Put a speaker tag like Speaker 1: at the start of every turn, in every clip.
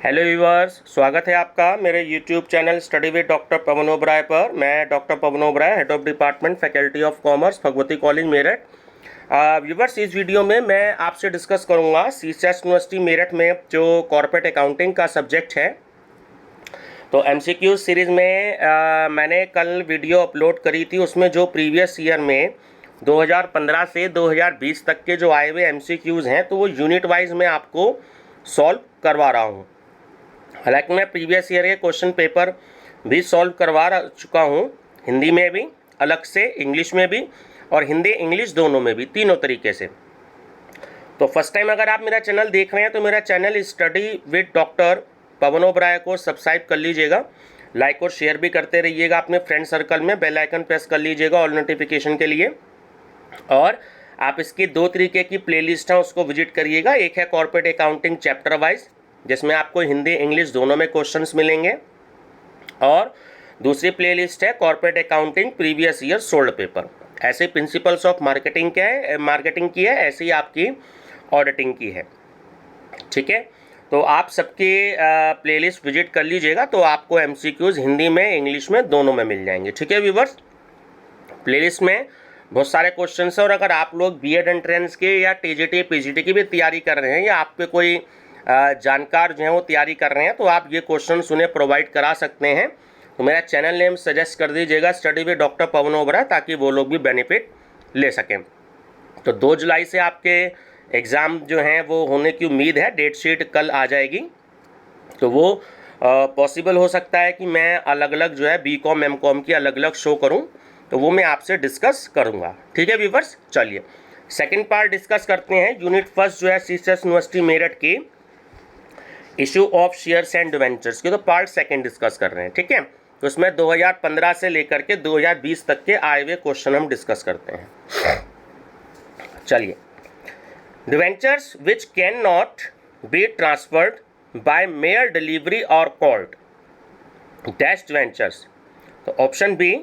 Speaker 1: Hello viewers, स्वागत है आपका मेरे YouTube channel study with doctor Pawan Oberoi पर। मैं doctor Pawan Oberoi, head of department faculty of commerce, Bhagwati college Meerut. Viewers, इस वीडियो में मैं आपसे डिस्कस करूंगा सीएसएस यूनिवर्सिटी मेरठ में जो कॉर्पोरेट अकाउंटिंग का सब्जेक्ट है। तो एमसीक्यू सीरीज़ में मैंने कल वीडियो अपलोड करी थी, उसमें जो प्रीवियस ईयर में 2015 से 2020 तक के जो आए हुए एमसीक्यूज़ हैं तो वो यूनिट वाइज मैं आपको सॉल्व करवा रहा हूँ। हालांकि मैं प्रीवियस ईयर के क्वेश्चन पेपर भी सॉल्व करवा चुका हूँ, हिंदी में भी अलग से, इंग्लिश में भी, और हिंदी इंग्लिश दोनों में भी, तीनों तरीके से। तो फर्स्ट टाइम अगर आप मेरा चैनल देख रहे हैं तो मेरा channel study with doctor Pawan Oberoi को सब्सक्राइब कर लीजिएगा, लाइक और शेयर भी करते रहिएगा अपने फ्रेंड सर्कल में, बेल आइकन प्रेस कर लीजिएगा ऑल नोटिफिकेशन के लिए। और आप इसकी दो तरीके की प्लेलिस्ट है उसको विजिट करिएगा। एक है कॉर्पोरेट अकाउंटिंग चैप्टर वाइज, जिसमें आपको हिंदी इंग्लिश दोनों में क्वेश्चंस मिलेंगे, और दूसरी प्लेलिस्ट है corporate accounting previous year solved paper. ऐसे प्रिंसिपल्स ऑफ मार्केटिंग की है, ऐसे ही आपकी ऑडिटिंग की है। ठीक है, तो आप सबके प्लेलिस्ट विजिट कर लीजिएगा, तो आपको एमसीक्यूज हिंदी में इंग्लिश में दोनों में मिल जाएंगे। ठीक है व्यूवर्स, प्लेलिस्ट में बहुत सारे क्वेश्चन हैं, और अगर आप लोग बीएड एंट्रेंस के या टीजीटी पीजीटी की भी तैयारी कर रहे हैं, या आप पे कोई जानकार जो है वो तैयारी कर रहे हैं, तो आप ये क्वेश्चन उन्हें प्रोवाइड करा सकते हैं। तो मेरा चैनल नेम सजेस्ट कर दीजिएगा study with doctor Pawan Oberoi, ताकि वो लोग भी बेनिफिट ले सकें। तो 2 जुलाई से आपके एग्ज़ाम जो हैं वो होने की उम्मीद है, डेट शीट कल आ जाएगी। तो वो पॉसिबल हो सकता है कि मैं अलग अलग जो है बीकॉम एमकॉम की अलग अलग शो करूं, तो वो मैं आपसे डिस्कस करूंगा। ठीक है व्यूवर्स, चलिए सेकंड पार्ट डिस्कस करते हैं। यूनिट फर्स्ट जो है सीएसएस यूनिवर्सिटी मेरठ की issue of shares and debentures की, तो पार्ट सेकंड डिस्कस कर रहे हैं। ठीक है, तो उसमें 2015 से लेकर के 2020 तक के आए हुए क्वेश्चन हम डिस्कस करते हैं। चलिए, debentures which can not be transferred by mayor delivery और कॉल्ड डैश डिवेंचर्स। तो option be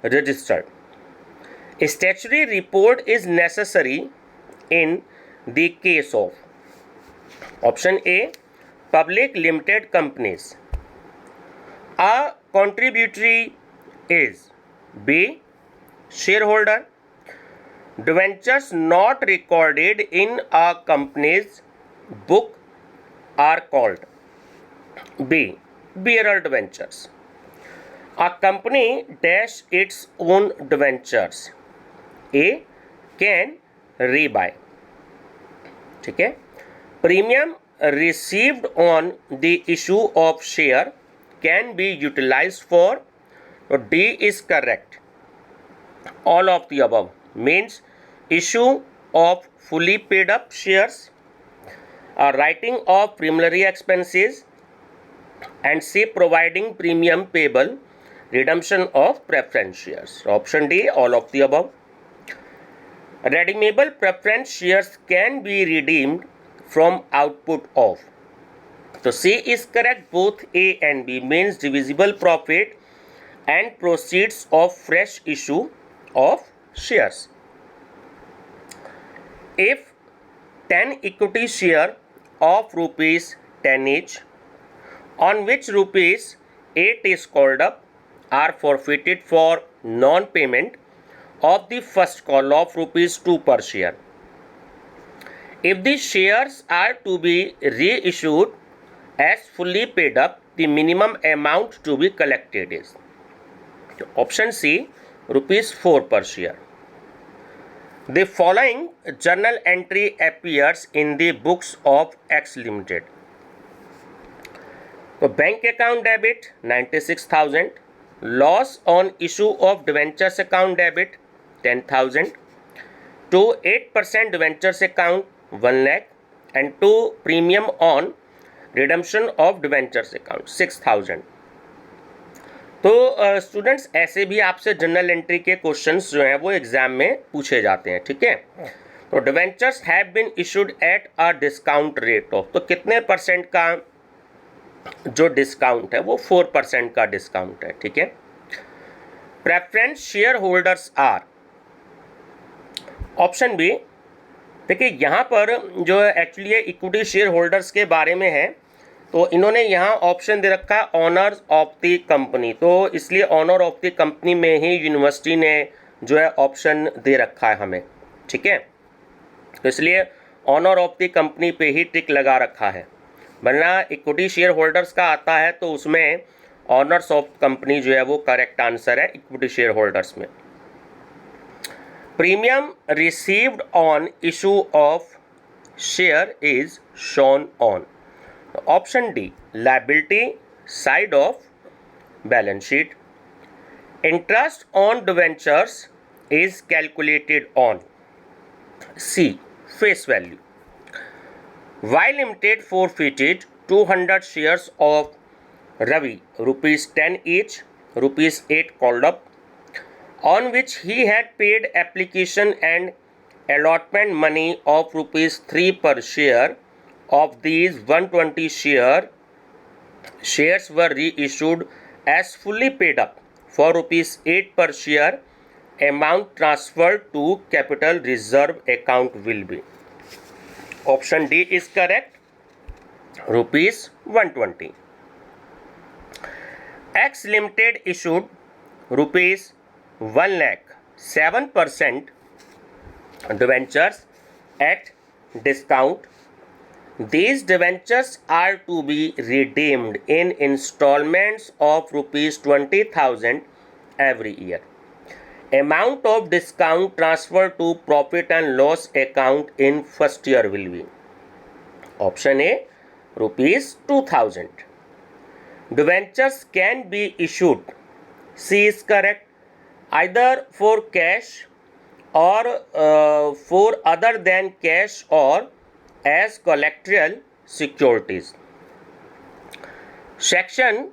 Speaker 1: registered. Statutory report is necessary in the case of option A public limited companies. A contributory is B shareholder. Debentures not recorded in a company's book are called B bearer debentures. A company dash its own debentures. A can rebuy. ठीक है, premium received on the issue of share can be utilized for, so D is correct. All of the above means issue of fully paid up shares, writing of preliminary expenses, and C providing premium payable, redemption of preference shares. Option D, all of the above. Redeemable preference shares can be redeemed from output of, so C is correct. Both A and B means divisible profit and proceeds of fresh issue of shares. If 10 equity share of rupees 10 each, on which rupees 8 is called up, are forfeited for non-payment of the first call of rupees 2 per share. If the shares are to be reissued as fully paid up, the minimum amount to be collected is, option C, rupees 4 per share. The following journal entry appears in the books of X Limited. So bank account debit 96,000, loss on issue of debentures account debit 10,000, to 8% debentures account 1 lakh, and to premium on redemption of debentures account 6,000। तो students ऐसे भी आपसे general entry के questions जो हैं वो exam में पूछे जाते हैं। ठीक है, तो debentures have been issued at a discount rate of, तो कितने परसेंट का जो डिस्काउंट है वो 4% का डिस्काउंट है। ठीक है, preference share holders are, option B. देखिए यहाँ पर जो एक्चुअली इक्विटी शेयर होल्डर्स के बारे में है, तो इन्होंने यहाँ ऑप्शन दे रखा है ऑनर्स ऑफ द कंपनी, तो इसलिए ऑनर ऑफ द कंपनी में ही यूनिवर्सिटी ने जो है ऑप्शन दे रखा है हमें, ठीक है। तो इसलिए ऑनर ऑफ द कंपनी पे ही टिक लगा रखा है, वरना इक्विटी शेयर होल्डर्स का आता है तो उसमें ऑनर्स ऑफ कंपनी जो है वो करेक्ट आंसर है इक्विटी शेयर होल्डर्स में। Premium received on issue of share is shown on option D liability side of balance sheet. Interest on debentures is calculated on C face value. Y Limited forfeited 200 shares of Ravi, rupees 10 each, rupees 8 called up, on which he had paid application and allotment money of rupees 3 per share. Of these 120 shares were reissued as fully paid up for rupees 8 per share. Amount transferred to capital reserve account will be. Option D is correct. Rupees 120. X Limited issued rupees 1 lakh 7% debentures at discount. These debentures are to be redeemed in installments of rupees 20,000 every year. Amount of discount transferred to profit and loss account in first year will be. Option A, rupees 2,000. Debentures can be issued, C is correct, either for cash or for other than cash or as collateral securities. Section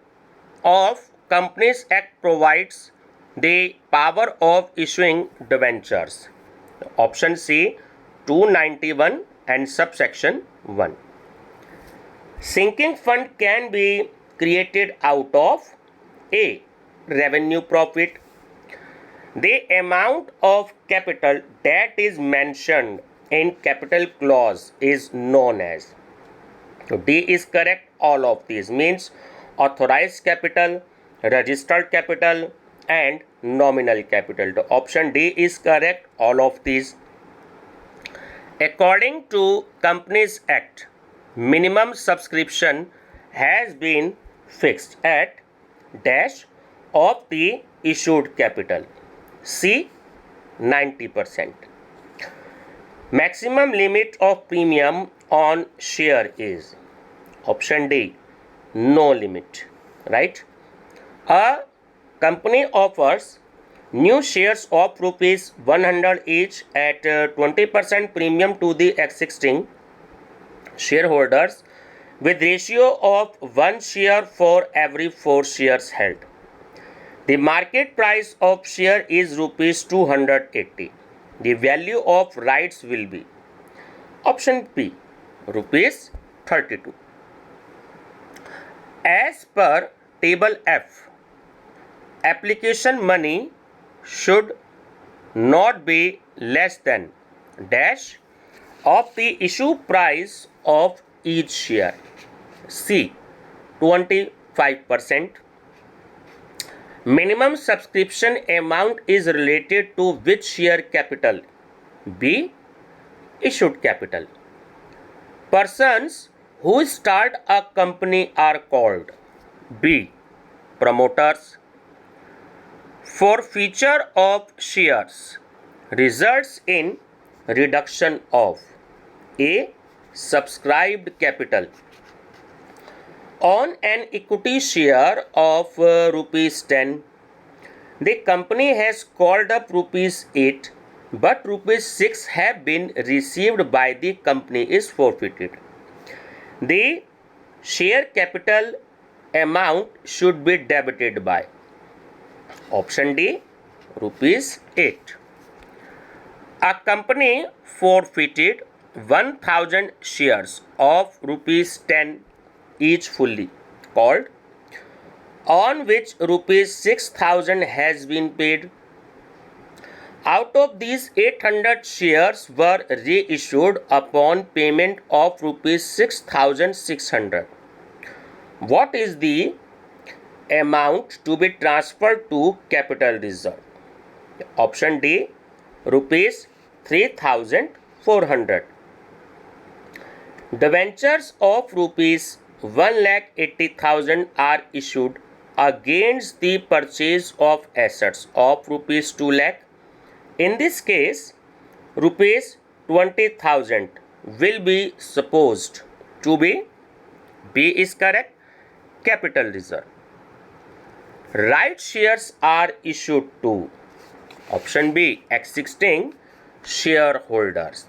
Speaker 1: of Companies Act provides the power of issuing debentures. Option C 291 and subsection 1. Sinking fund can be created out of A. Revenue profit. The amount of capital that is mentioned in capital clause is known as. So D is correct. All of these means authorized capital, registered capital and nominal capital. So option D is correct. All of these. According to Companies Act, minimum subscription has been fixed at dash of the issued capital. C 90%. Maximum limit of premium on share is. Option D no limit. Right? A company offers new shares of rupees 100 each at 20% premium to the existing shareholders with ratio of 1 share for every 4 shares held. The market price of share is rupees 280. The value of rights will be. Option P rupees 32. As per table F, application money should not be less than dash of the issue price of each share. C 25%. Minimum subscription amount is related to which share capital? B. Issued capital. Persons who start a company are called B. Promoters. Forfeiture of shares results in reduction of A. Subscribed capital. On an equity share of rupees 10, the company has called up rupees 8, but rupees 6 have been received by the company is forfeited. The share capital amount should be debited by. Option D rupees 8. A company forfeited 1000 shares of rupees 10 each fully called, on which rupees 6000 has been paid. Out of these 800 shares were reissued upon payment of rupees 6600. What is the amount to be transferred to capital reserve? Option D, rupees 3,400. Debentures of rupees 1,80,000 are issued against the purchase of assets of rupees 2 lakh. In this case, rupees 20,000 will be supposed to be, B is correct, capital reserve. Right shares are issued to, option B, existing shareholders.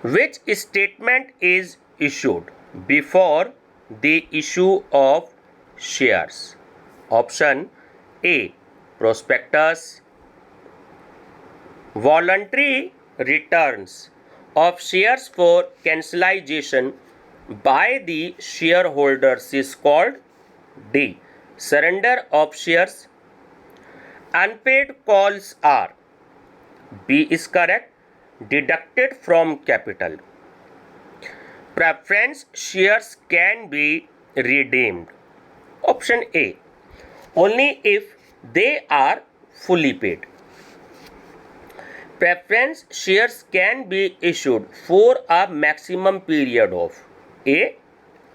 Speaker 1: Which statement is issued before the issue of shares? Option A, prospectus. Voluntary returns of shares for cancellation by the shareholders is called, D, surrender of shares. Unpaid calls are, B is correct, deducted from capital. Preference shares can be redeemed. Option A, only if they are fully paid. Preference shares can be issued for a maximum period of A,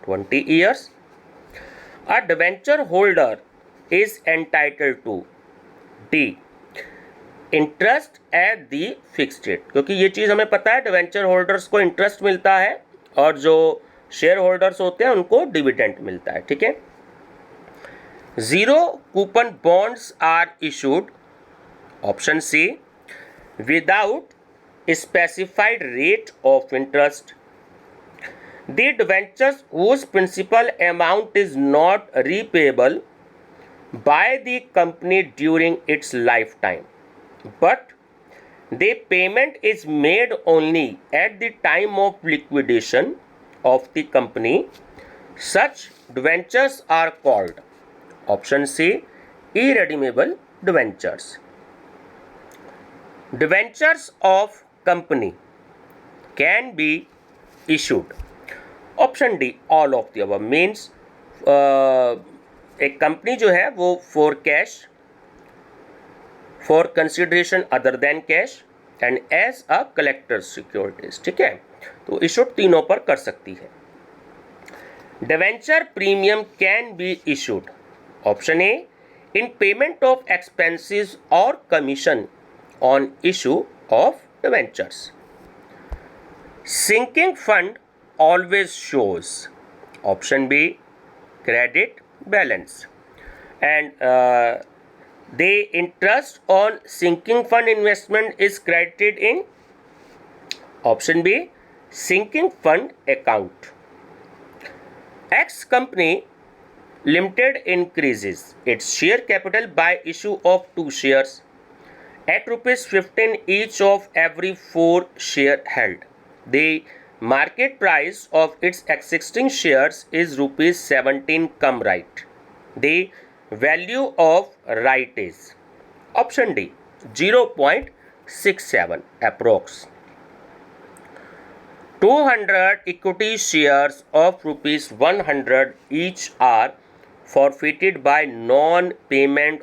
Speaker 1: 20 years. A debenture holder is entitled to, D, interest at the fixed rate, क्योंकि ये चीज़ हमें पता है debenture holders को interest मिलता है और जो शेयर होल्डर्स होते हैं उनको डिविडेंड मिलता है. ठीक है. Zero coupon bonds are issued, option C, without specified rate of interest. The debentures whose principal amount is not repayable by the company during its lifetime, but the payment is made only at the time of liquidation of the company. Such debentures are called, option C, irredeemable debentures. Debentures of company can be issued, option D, all of the above. means एक company जो है वो for cash, for consideration other than cash and as a collector's securities. ठीक है. तो issued तीनों पर कर सकती है. Debenture premium can be issued, option A, in payment of expenses और commission on issue of debentures. Sinking fund always shows, option B, credit balance. And the interest on sinking fund investment is credited in, option B, sinking fund account. X company limited increases its share capital by issue of 2 shares at rupees 15 each of every 4 share held. The market price of its existing shares is rupees 17 cum right. The value of right is, option D, 0.67 approx. 200 equity shares of rupees 100 each are forfeited by non-payment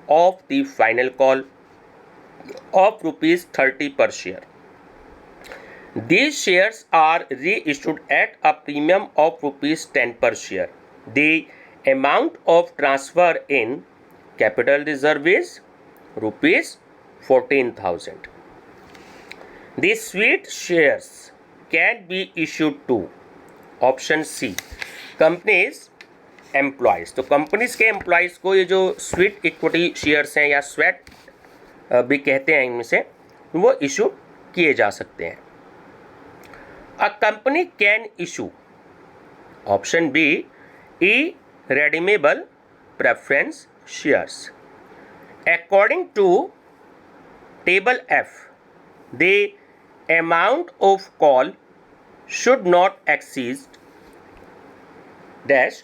Speaker 1: of the final call of rupees 30 per share. These shares are reissued at a premium of rupees 10 per share. The amount of transfer in capital reserve is rupees 14,000. The sweet shares can be issued to, option C, companies employees. तो companies के employees को ये जो sweet equity shares हैं या sweat भी कहते हैं, इनमें से वो इशू किए जा सकते हैं. A company can issue, option B, irredeemable preference shares. According to table F, the amount of call should not exceed dash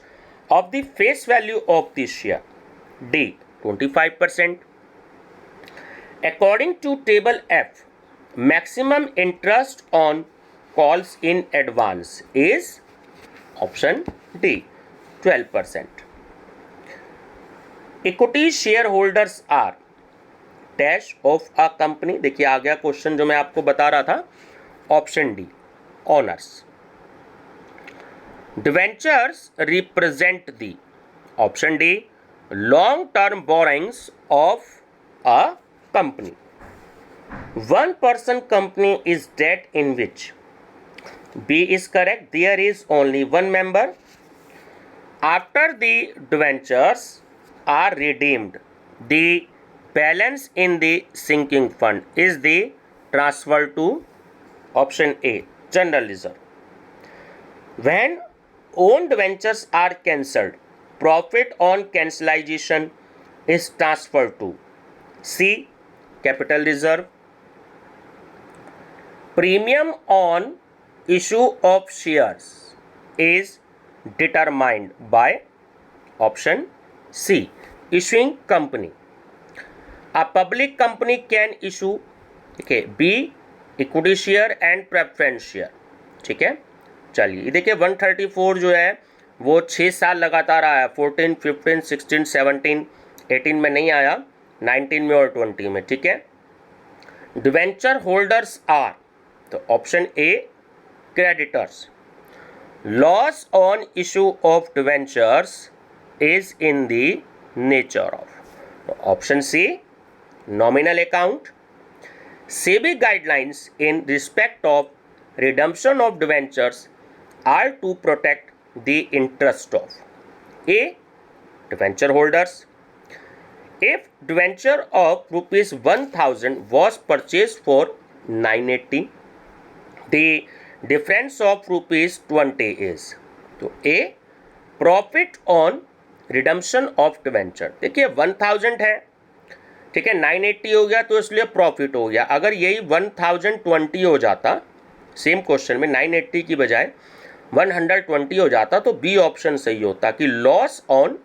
Speaker 1: of the face value of the share. D, 25%. According to table F, maximum interest on calls in advance is, option D 12%. Equity share holders are dash of a company, देखिए आ गया question जो मैं आपको बता रहा था, option D owners. Debentures represent the, option D long term borrowings of a company. One person company is dead in which? B is correct. There is only one member. After the debentures are redeemed, the balance in the sinking fund is the transfer to option A general reserve. When own debentures are cancelled, profit on cancellation is transferred to C capital reserve. Premium on issue of shares is determined by option C issuing company. A public company can issue, okay, B equity share and preference share. ठीक है, चलिए देखिए 134 जो है वो 6 साल लगातार आया, 14, 15, 16, 17, 18 में नहीं आया, 19 में और 20 में. ठीक है. डिवेंचर होल्डर्स आर, तो option A creditors. Loss on issue of debentures is in the nature of, option C nominal account. SEBI guidelines in respect of redemption of debentures are to protect the interest of A debenture holders. If debenture of rupees 1000 was purchased for 980, the difference of rupees 20 is, तो A profit on redemption of debenture. देखिए 1000 है, ठीक है, 980 हो गया तो इसलिए profit हो गया. अगर यही 1020 हो जाता, सेम क्वेश्चन में 980 की बजाय 120 हो जाता, तो बी ऑप्शन सही होता कि loss on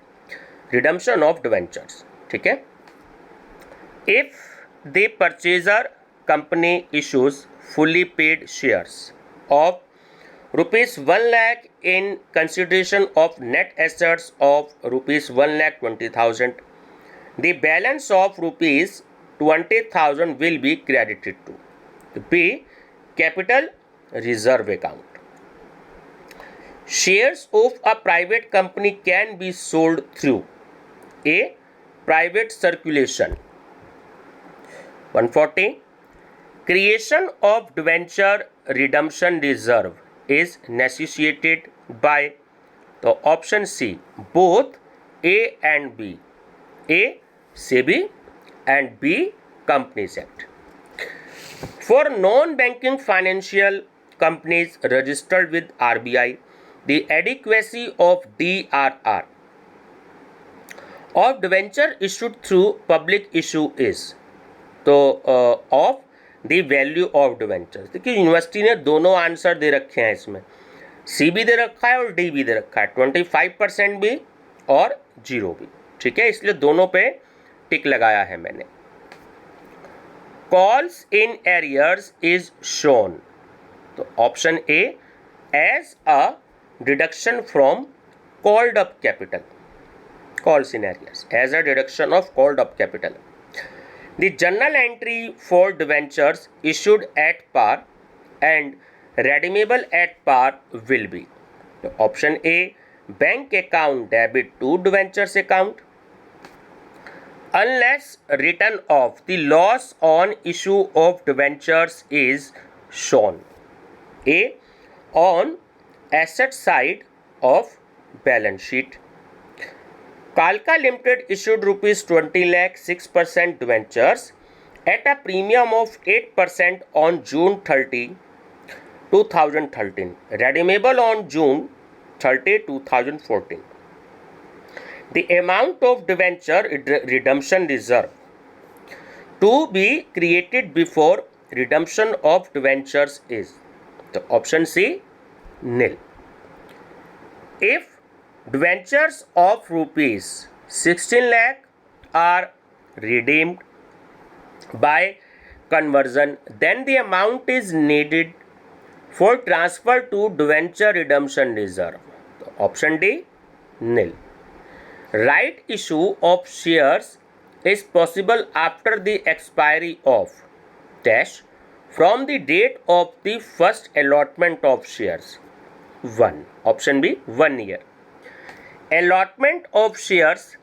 Speaker 1: redemption of debentures. ठीक है. If the purchaser company issues fully paid shares of rupees 1 lakh in consideration of net assets of rupees 1,20,000, the balance of rupees 20,000 will be credited to be capital reserve account. Shares of a private company can be sold through A private circulation. 140 creation of debenture redemption reserve is necessitated by the option C both A and B. A SEBI and B Companies Act. For non-banking financial companies registered with RBI, the adequacy of DRR of debenture issued through public issue is, तो of the value of debentures. देखिए university ने दोनों answer दे रखे हैं इसमें, सी भी दे रखा है और डी भी दे रखा है, 25% भी और 0 भी. ठीक है, इसलिए दोनों पे टिक लगाया है मैंने. Calls in arrears is shown, तो option A as a deduction from called up capital. Calls in arrears as a deduction of called up capital. The journal entry for debentures issued at par and redeemable at par will be, option A bank account debit to debentures account, unless return of the loss on issue of debentures is shown A on asset side of balance sheet. Kalka Limited issued rupees 20 lakh 6% debentures at a premium of 8% on June 30, 2013, redeemable on June 30, 2014. The amount of debenture redemption reserve to be created before redemption of debentures is, the option C nil. If debentures of rupees 16 lakh are redeemed by conversion, then the amount is needed for transfer to debenture redemption reserve. Option D nil. Right issue of shares is possible after the expiry of dash from the date of the first allotment of shares. 1. Option B 1 year. Allotment of shares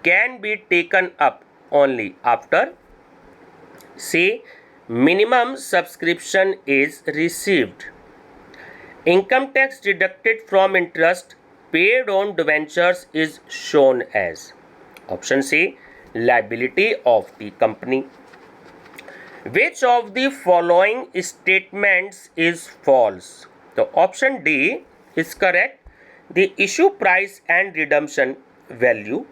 Speaker 1: can be taken up only after C. Minimum subscription is received. Income tax deducted from interest paid on debentures is shown as option C liability of the company. Which of the following statements is false? So option D is correct. The issue price and redemption value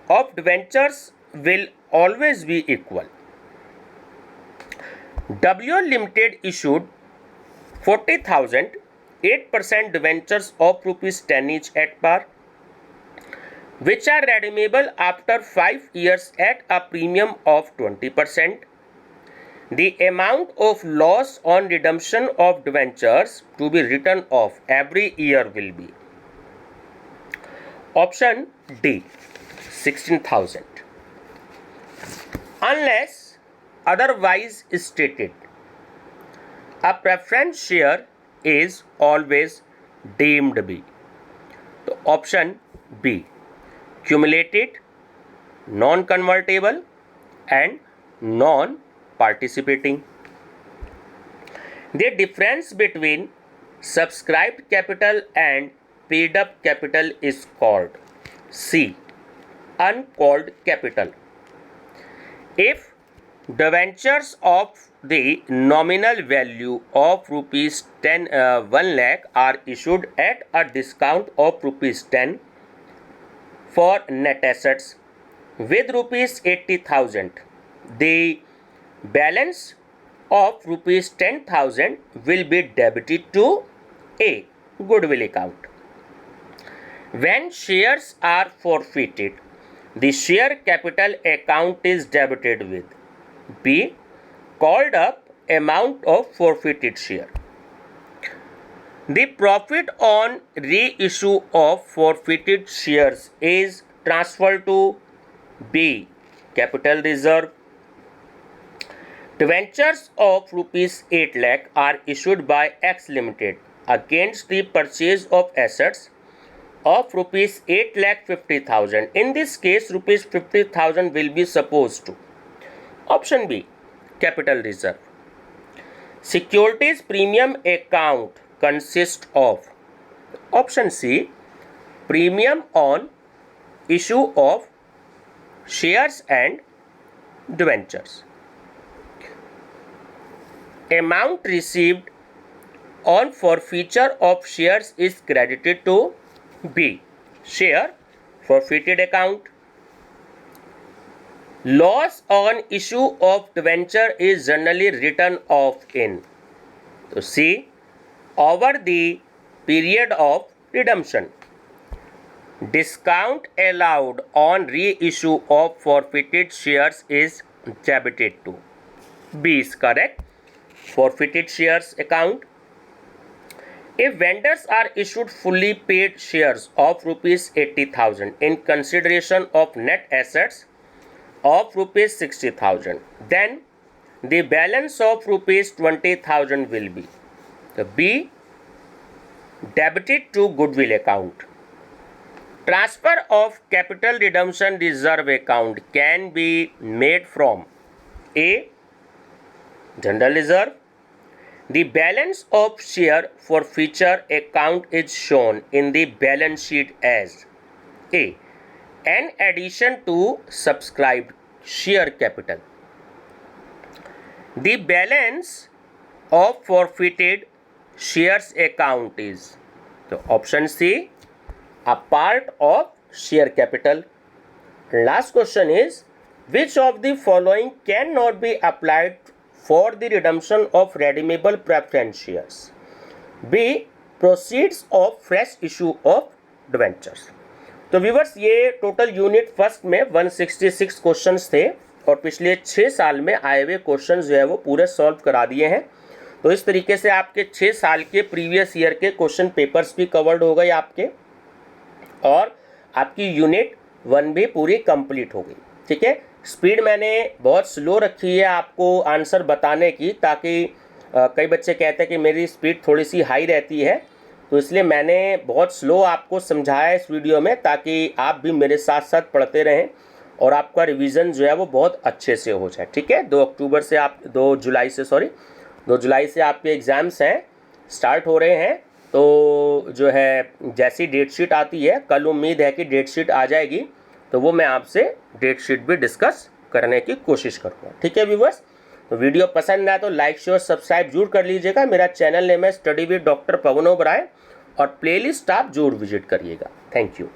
Speaker 1: of debentures will always be equal. W Limited issued 40,000 8% debentures of rupees 10 each at par, which are redeemable after 5 years at a premium of 20%. The amount of loss on redemption of debentures to be written off every year will be option D 16,000 unless otherwise stated. A preference share is always deemed B. So option B cumulated, non-convertible and non-participating. The difference between subscribed capital and paid up capital is called C uncalled capital. If debentures of the nominal value of rupees 1 lakh are issued at a discount of rupees 10 for net assets with rupees 80,000, the balance of rupees 10,000 will be debited to A goodwill account. When shares are forfeited, the share capital account is debited with B called up amount of forfeited share. The profit on reissue of forfeited shares is transferred to B capital reserve. Debentures of rupees 8 lakh are issued by X Limited against the purchase of assets of rupees 8 lakh 50,000. In this case, rupees 50,000 will be supposed to option B capital reserve. Securities premium account consists of option C premium on issue of shares and debentures. Amount received on forfeiture of shares is credited to B share forfeited account. Loss on issue of debenture is generally written off in so C over the period of redemption. Discount allowed on reissue of forfeited shares is debited to B is correct forfeited shares account. If vendors are issued fully paid shares of rupees 80,000 in consideration of net assets of rupees 60,000, then the balance of rupees 20,000 will be B debited to goodwill account. Transfer of capital redemption reserve account can be made from A general reserve. The balance of share forfeiture account is shown in the balance sheet as A an addition to subscribed share capital. The balance of forfeited shares account is so option C a part of share capital. Last question is which of the following cannot be applied for the redemption of redeemable preference shares? B proceeds of fresh issue of debentures. तो viewers ये total unit first में 166 questions थे और पिछले 6 साल में आए हुए क्वेश्चंस जो है वो पूरे सॉल्व करा दिए हैं। तो इस तरीके से आपके 6 साल के प्रीवियस ईयर के क्वेश्चन पेपर्स भी कवर्ड हो गए आपके। और आपकी यूनिट 1 भी पूरी कंप्लीट हो गई। ठीक है, स्पीड मैंने बहुत स्लो रखी है आपको आंसर बताने की, ताकि कई बच्चे कहते हैं कि मेरी स्पीड थोड़ी सी हाई रहती है, तो इसलिए मैंने बहुत स्लो आपको समझाया इस वीडियो में, ताकि आप भी मेरे साथ साथ पढ़ते रहें और आपका रिवीजन जो है वो बहुत अच्छे से हो जाए। ठीक है, 2 जुलाई से आपके एग्ज़ाम्स हैं, स्टार्ट हो रहे हैं। तो जो है जैसी डेट शीट आती है, कल उम्मीद है कि डेट शीट आ जाएगी, तो वो मैं आपसे डेट शीट भी डिस्कस करने की कोशिश करूँगा। ठीक है व्यूवर्स, तो वीडियो पसंद आए तो लाइक शेयर सब्सक्राइब जरूर कर लीजिएगा। मेरा चैनल नेम है study with doctor Pawan Oberoi और प्लेलिस्ट आप जरूर विजिट करिएगा। Thank you.